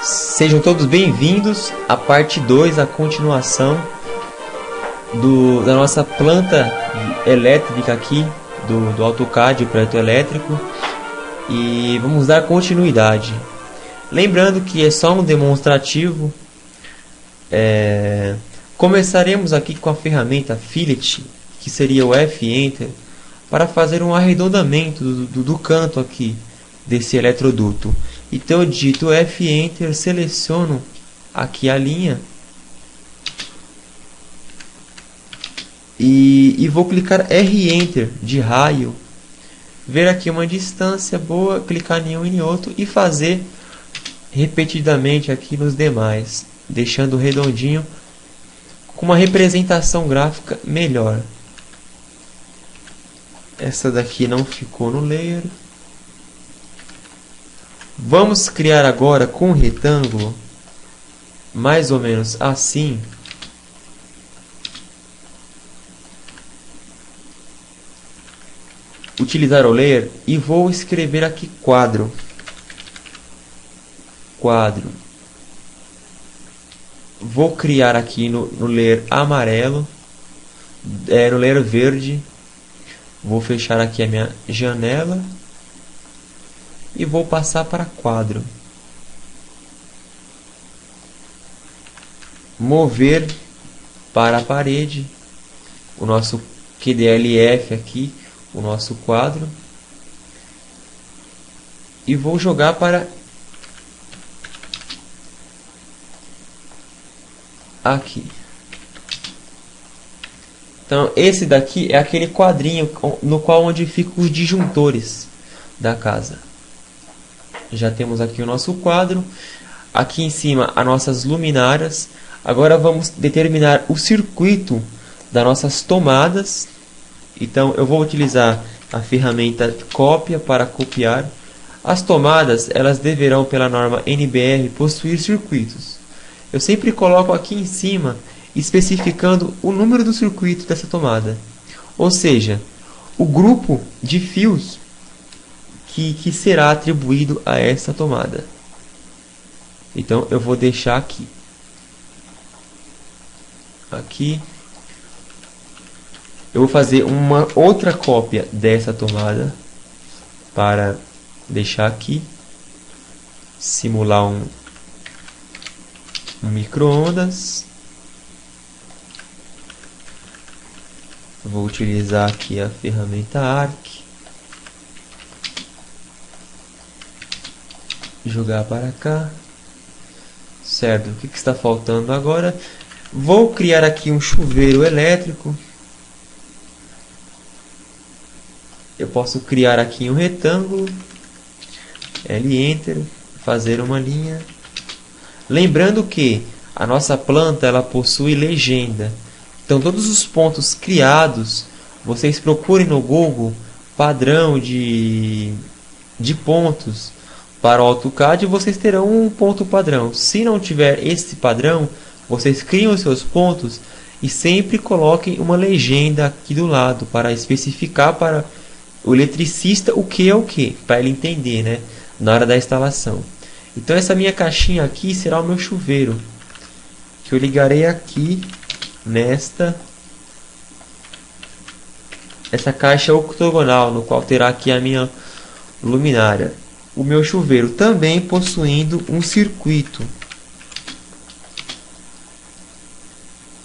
Sejam todos bem-vindos à parte 2, a continuação da nossa planta elétrica aqui, do AutoCAD, o projeto elétrico, e vamos dar continuidade. Lembrando que é só um demonstrativo. Começaremos aqui com a ferramenta Fillet, que seria o F-Enter, para fazer um arredondamento do canto aqui desse eletroduto. Então eu digito F-Enter, seleciono aqui a linha e vou clicar R-Enter de raio, ver aqui uma distância boa, clicar em um e em outro e fazer repetidamente aqui nos demais, deixando redondinho com uma representação gráfica melhor. Essa daqui não ficou no layer. Vamos criar agora com um retângulo, mais ou menos assim. Utilizar o layer e vou escrever aqui quadro. Vou criar aqui no layer amarelo, no layer verde. Vou fechar aqui a minha janela e vou passar para quadro. Mover para a parede o nosso QDLF aqui, o nosso quadro, e vou jogar para aqui. Então esse daqui é aquele quadrinho no qual onde ficam os disjuntores da casa. Já temos aqui o nosso quadro, aqui em cima as nossas luminárias. Agora vamos determinar o circuito das nossas tomadas. Então eu vou utilizar a ferramenta cópia para copiar. As tomadas, elas deverão, pela norma NBR, possuir circuitos. Eu sempre coloco aqui em cima, especificando o número do circuito dessa tomada, ou seja, o grupo de fios que será atribuído a essa tomada. Então eu vou deixar aqui. Eu vou fazer uma outra cópia dessa tomada para deixar aqui, simular um micro-ondas. Vou utilizar aqui a ferramenta Arc, jogar para cá, certo? O que está faltando agora? Vou criar aqui um chuveiro elétrico. Eu posso criar aqui um retângulo, L-Enter, fazer uma linha. Lembrando que a nossa planta ela possui legenda. Então todos os pontos criados, vocês procurem no Google padrão de pontos para o AutoCAD e vocês terão um ponto padrão. Se não tiver esse padrão, vocês criam os seus pontos e sempre coloquem uma legenda aqui do lado para especificar para o eletricista o que é o que, para ele entender, né, na hora da instalação. Então essa minha caixinha aqui será o meu chuveiro, que eu ligarei aqui essa caixa octogonal, no qual terá aqui a minha luminária. O meu chuveiro também possuindo um circuito.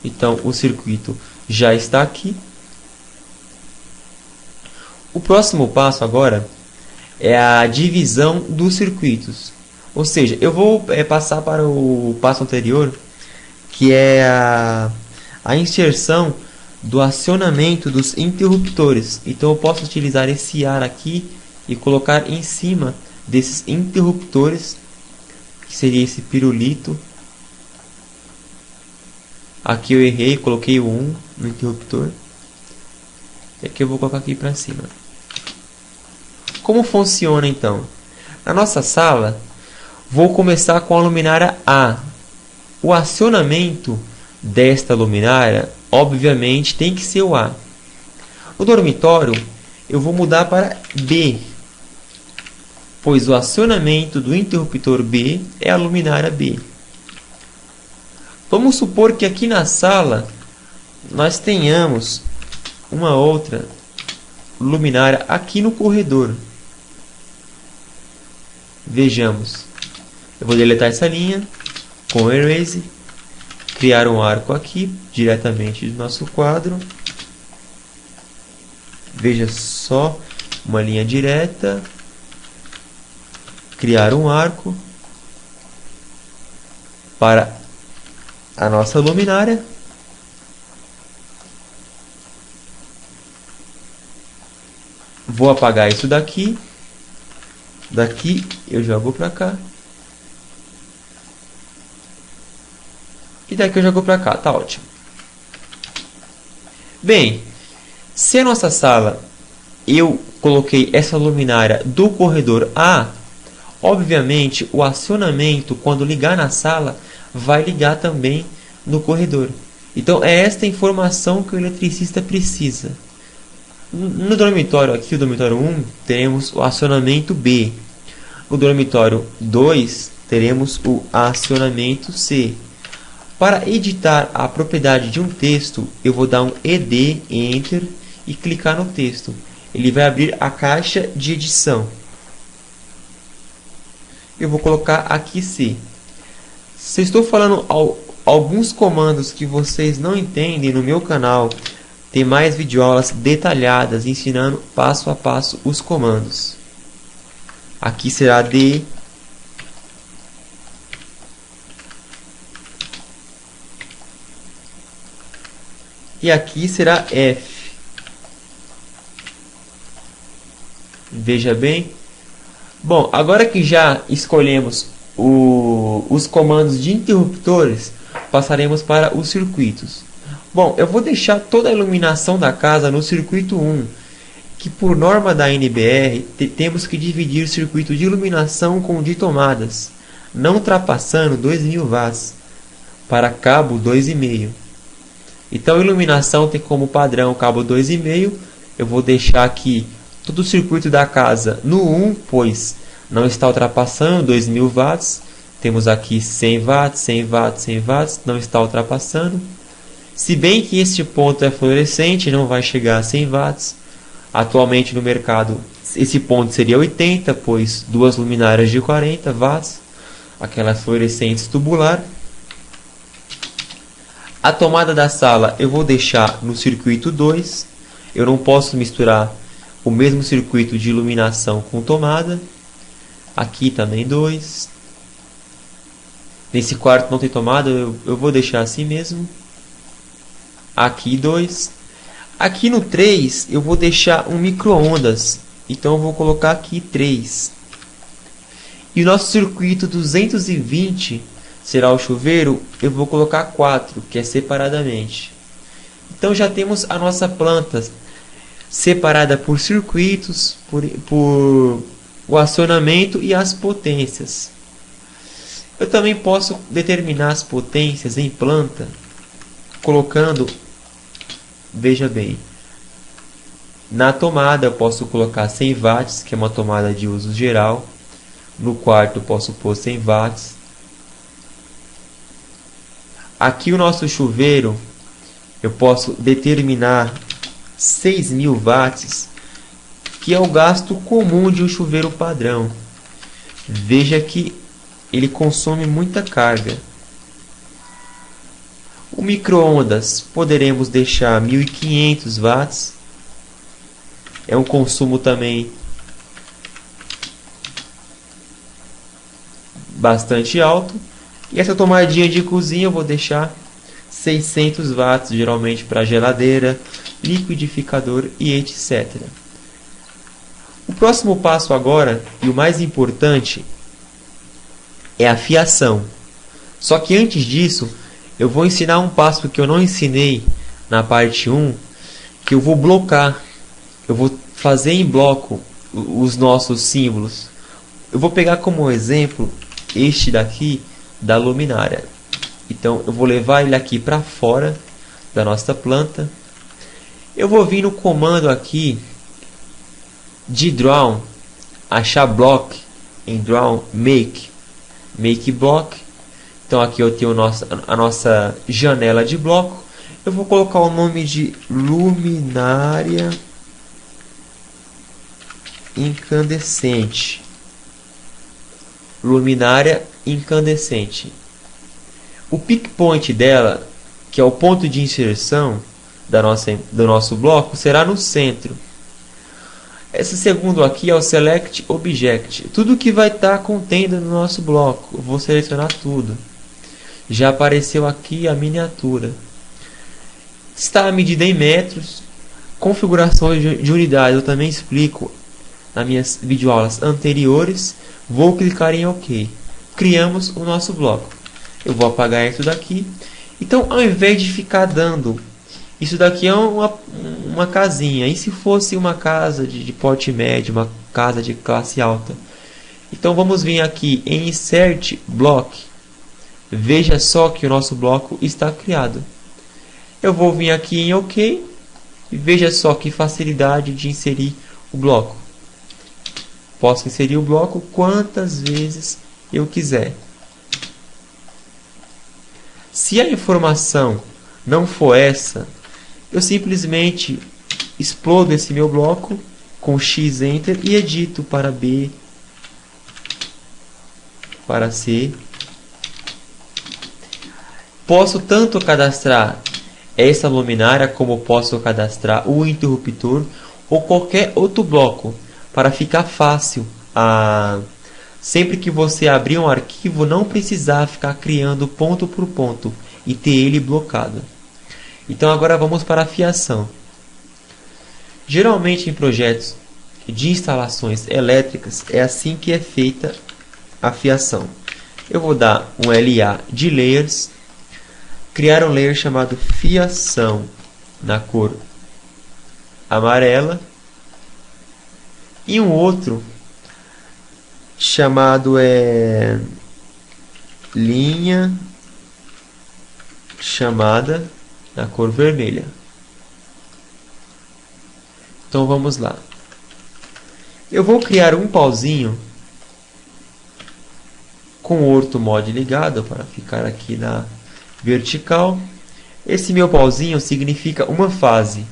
Então o circuito já está aqui. O próximo passo agora é a divisão dos circuitos. Ou seja, eu vou passar para o passo anterior, que é a inserção do acionamento dos interruptores. Então eu posso utilizar esse ar aqui e colocar em cima desses interruptores, que seria esse pirulito. Aqui eu errei, coloquei o 1 no interruptor. E aqui eu vou colocar aqui para cima. Como funciona então? Na nossa sala, vou começar com a luminária A. O acionamento desta luminária, obviamente, tem que ser o A. No dormitório, eu vou mudar para B. pois o acionamento do interruptor B é a luminária B. Vamos supor que aqui na sala nós tenhamos uma outra luminária aqui no corredor. Vejamos. Eu vou deletar essa linha com Erase, criar um arco aqui diretamente do nosso quadro. Veja só, uma linha direta, criar um arco para a nossa luminária. Vou apagar isso daqui. Daqui eu jogo para cá. E daqui eu jogo para cá. Tá ótimo. Bem, se a nossa sala eu coloquei essa luminária do corredor A, obviamente o acionamento, quando ligar na sala, vai ligar também no corredor. Então é esta informação que o eletricista precisa. No dormitório aqui, o dormitório 1, teremos o acionamento B. No dormitório 2, teremos o acionamento C. Para editar a propriedade de um texto, eu vou dar um ED, Enter, e clicar no texto. Ele vai abrir a caixa de edição. Eu vou colocar aqui C. Se eu estou falando alguns comandos que vocês não entendem, no meu canal tem mais videoaulas detalhadas ensinando passo a passo os comandos. Aqui será D. E aqui será F. Veja bem. Bom, agora que já escolhemos os comandos de interruptores, passaremos para os circuitos. Bom, eu vou deixar toda a iluminação da casa no circuito 1, que por norma da NBR temos que dividir o circuito de iluminação com o de tomadas, não ultrapassando 2000 watts, para cabo 2,5. Então a iluminação tem como padrão cabo 2,5. Eu vou deixar aqui todo o circuito da casa no 1, pois não está ultrapassando 2000 watts. Temos aqui 100 watts, 100 watts, 100 watts, não está ultrapassando. Se bem que este ponto é fluorescente, não vai chegar a 100 watts. Atualmente no mercado esse ponto seria 80, pois duas luminárias de 40 watts, aquelas fluorescentes tubular. A tomada da sala eu vou deixar no circuito 2. Eu não posso misturar o mesmo circuito de iluminação com tomada. Aqui também 2. Nesse quarto não tem tomada, eu vou deixar assim mesmo. Aqui 2. Aqui no 3 eu vou deixar um micro-ondas. Então eu vou colocar aqui 3. E o nosso circuito 220 será o chuveiro, eu vou colocar 4, que é separadamente. Então já temos a nossa planta separada por circuitos, por o acionamento e as potências. Eu também posso determinar as potências em planta, colocando, veja bem, na tomada eu posso colocar 100 watts, que é uma tomada de uso geral. No quarto eu posso pôr 100 watts. Aqui o nosso chuveiro, eu posso determinar 6.000 watts, que é o gasto comum de um chuveiro padrão. Veja que ele consome muita carga. O micro-ondas poderemos deixar 1.500 watts. É um consumo também bastante alto. E essa tomadinha de cozinha eu vou deixar 600 watts, geralmente para geladeira, liquidificador e etc. O próximo passo agora, e o mais importante, é a fiação. Só que antes disso, eu vou ensinar um passo que eu não ensinei na parte 1, que eu vou blocar. Eu vou fazer em bloco os nossos símbolos. Eu vou pegar como exemplo este daqui, da luminária. Então eu vou levar ele aqui para fora da nossa planta. Eu vou vir no comando aqui de Draw, achar Block, em Draw, Make Block. Então aqui eu tenho a nossa janela de bloco. Eu vou colocar o nome de luminária incandescente. Luminária incandescente. O pick point dela, que é o ponto de inserção do nosso bloco, será no centro. Esse segundo aqui é o Select Object. Tudo que vai estar contendo no nosso bloco. Eu vou selecionar tudo. Já apareceu aqui a miniatura. Está a medida em metros. Configurações de unidade eu também explico nas minhas videoaulas anteriores. Vou clicar em OK. Criamos o nosso bloco. Eu vou apagar isso daqui. Então, ao invés de ficar dando... Isso daqui é uma casinha. E se fosse uma casa de porte médio, uma casa de classe alta? Então, vamos vir aqui em Insert Block. Veja só que o nosso bloco está criado. Eu vou vir aqui em OK. E veja só que facilidade de inserir o bloco. Posso inserir o bloco quantas vezes eu quiser. Se a informação não for essa, eu simplesmente explodo esse meu bloco com X Enter e edito para B, para C. Posso tanto cadastrar essa luminária como posso cadastrar o interruptor ou qualquer outro bloco para ficar fácil. Sempre que você abrir um arquivo, não precisar ficar criando ponto por ponto e ter ele blocado. Então agora vamos para a fiação. Geralmente em projetos de instalações elétricas é assim que é feita a fiação. Eu vou dar um LA de Layers, criar um layer chamado fiação na cor amarela e um outro chamado linha chamada na cor vermelha. Então vamos lá. Eu vou criar um pauzinho com o orto mod ligado para ficar aqui na vertical. Esse meu pauzinho significa uma fase.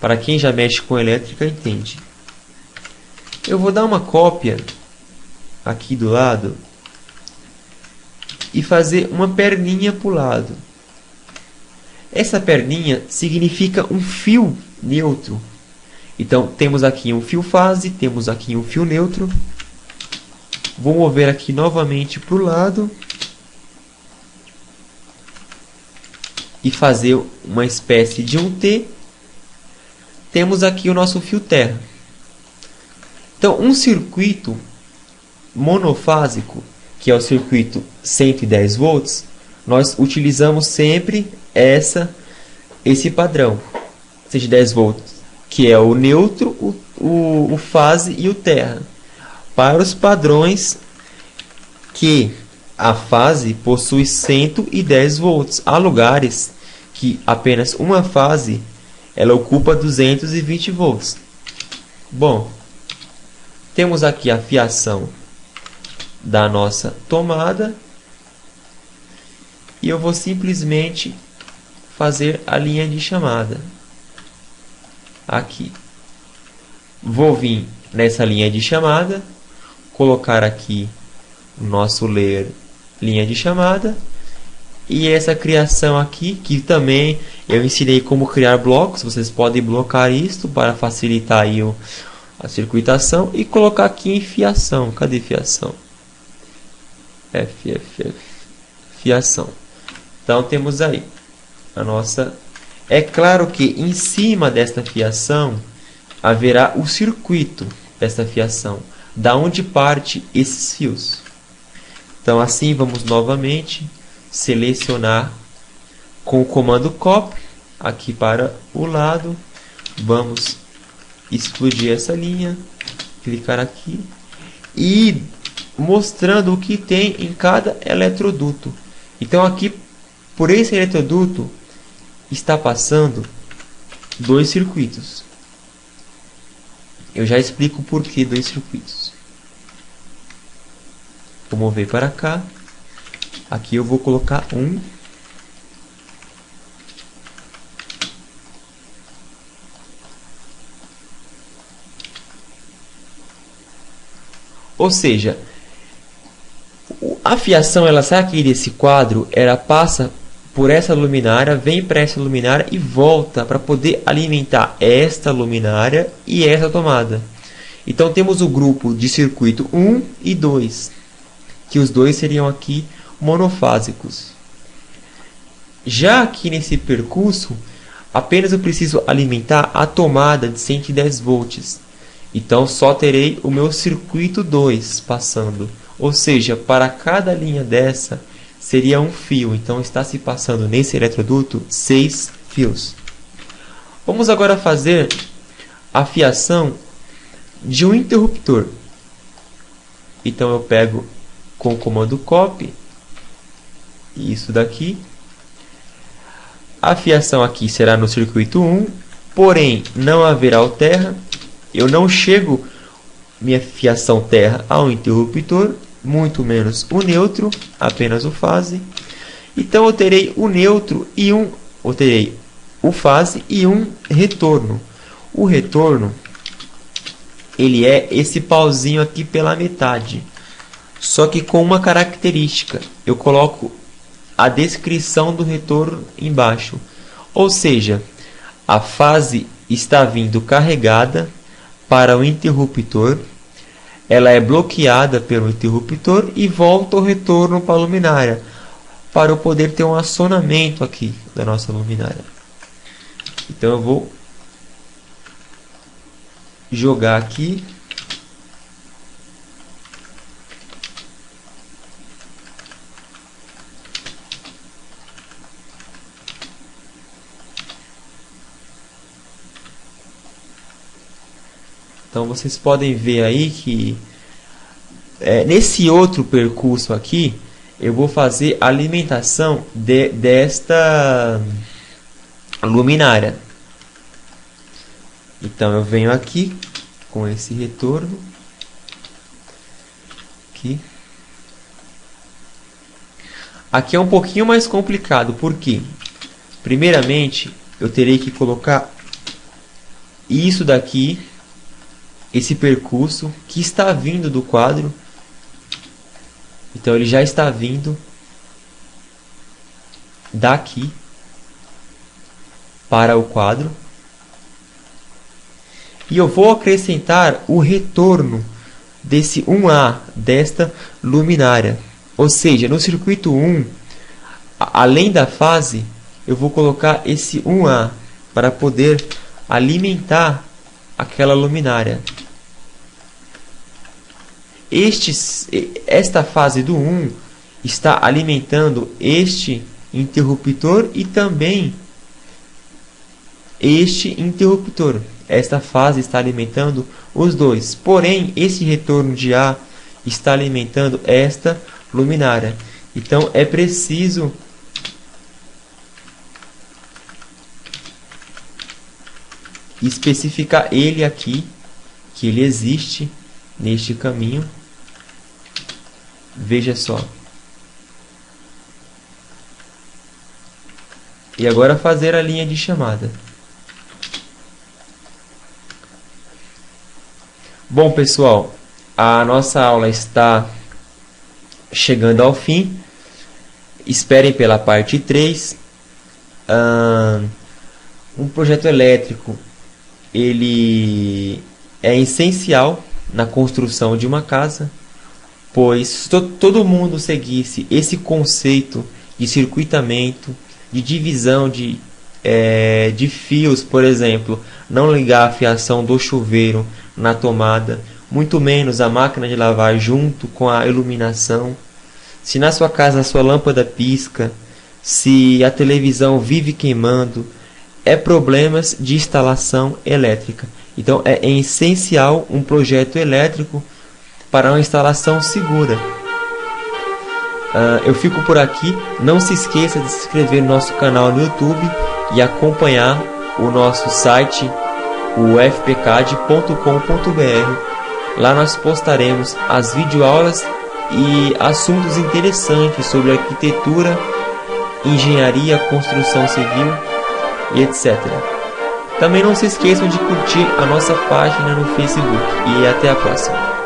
Para quem já mexe com elétrica entende. Eu vou dar uma cópia aqui do lado e fazer uma perninha para o lado. Essa perninha significa um fio neutro. Então temos aqui um fio fase, temos aqui um fio neutro. Vou mover aqui novamente para o lado e fazer uma espécie de um T. Temos aqui o nosso fio terra. Então um circuito monofásico, que é o circuito 110 volts, nós utilizamos sempre esse padrão 110 volts, que é o neutro, o fase e o terra. Para os padrões que a fase possui 110 volts, há lugares que apenas uma fase ela ocupa 220 volts. Bom, temos aqui a fiação da nossa tomada e eu vou simplesmente fazer a linha de chamada aqui. Vou vir nessa linha de chamada, colocar aqui o nosso layer linha de chamada e essa criação aqui, que também eu ensinei como criar blocos. Vocês podem blocar isto para facilitar aí a circuitação e colocar aqui em fiação. Cadê fiação? Fiação. Então temos aí a nossa. É claro que em cima desta fiação haverá o circuito desta fiação, da onde parte esses fios. Então assim vamos novamente selecionar com o comando copy aqui para o lado, vamos explodir essa linha, clicar aqui e mostrando o que tem em cada eletroduto. Então aqui por esse eletroduto está passando dois circuitos. Eu já explico por que dois circuitos. Vou mover para cá. Aqui eu vou colocar 1. Ou seja, a fiação ela sai aqui desse quadro, ela passa por essa luminária, vem para essa luminária e volta para poder alimentar esta luminária e essa tomada. Então temos o grupo de circuito 1 e 2, que os dois seriam aqui monofásicos. Já aqui nesse percurso, apenas eu preciso alimentar a tomada de 110 volts. Então só terei o meu circuito 2 passando. Ou seja, para cada linha dessa seria um fio. Então está se passando nesse eletroduto 6 fios. Vamos agora fazer a fiação de um interruptor. Então eu pego com o comando copy isso daqui. A fiação aqui será no circuito 1, porém não haverá o terra. Eu não chego minha fiação terra ao interruptor, muito menos o neutro, apenas o fase. Então eu terei o neutro e eu terei o fase e um retorno. O retorno ele é esse pauzinho aqui pela metade, só que com uma característica. Eu coloco a descrição do retorno embaixo, ou seja, a fase está vindo carregada para o interruptor, ela é bloqueada pelo interruptor e volta o retorno para a luminária, para eu poder ter um acionamento aqui da nossa luminária. Então eu vou jogar aqui. Então vocês podem ver aí que nesse outro percurso aqui eu vou fazer a alimentação desta luminária. Então eu venho aqui com esse retorno aqui. Aqui é um pouquinho mais complicado, porque primeiramente eu terei que colocar isso daqui, esse percurso que está vindo do quadro. Então ele já está vindo daqui para o quadro. E eu vou acrescentar o retorno desse 1A, desta luminária. Ou seja, no circuito 1, além da fase, eu vou colocar esse 1A para poder alimentar aquela luminária. Esta fase do 1 está alimentando este interruptor e também este interruptor. Esta fase está alimentando os dois. Porém, esse retorno de A está alimentando esta luminária. Então é preciso especificar ele aqui, que ele existe neste caminho. Veja só. E agora fazer a linha de chamada. Bom, pessoal, a nossa aula está chegando ao fim. Esperem pela parte 3. Um projeto elétrico, ele é essencial na construção de uma casa, pois se todo mundo seguisse esse conceito de circuitamento, de divisão de fios, por exemplo, não ligar a fiação do chuveiro na tomada, muito menos a máquina de lavar junto com a iluminação. Se na sua casa a sua lâmpada pisca, se a televisão vive queimando, é problemas de instalação elétrica. Então é essencial um projeto elétrico para uma instalação segura. Eu fico por aqui. Não se esqueça de se inscrever no nosso canal no YouTube e acompanhar o nosso site, o fpcad.com.br. Lá nós postaremos as videoaulas e assuntos interessantes sobre arquitetura, engenharia, construção civil e etc. Também não se esqueçam de curtir a nossa página no Facebook e até a próxima.